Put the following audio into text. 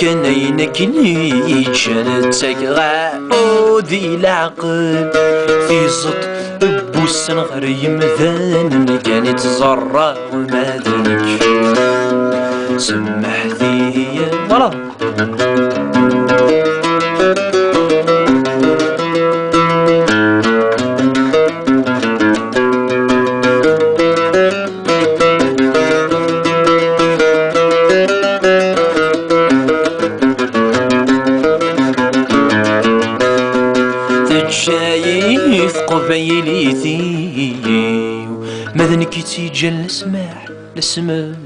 كان ينكني شانتك غاودي العقل في زط بوس نغر يمذان كانت زرع ومادنك سمح ذي ولا شايف قبيلي ثيو ماذنك تيجا لسماح لسماح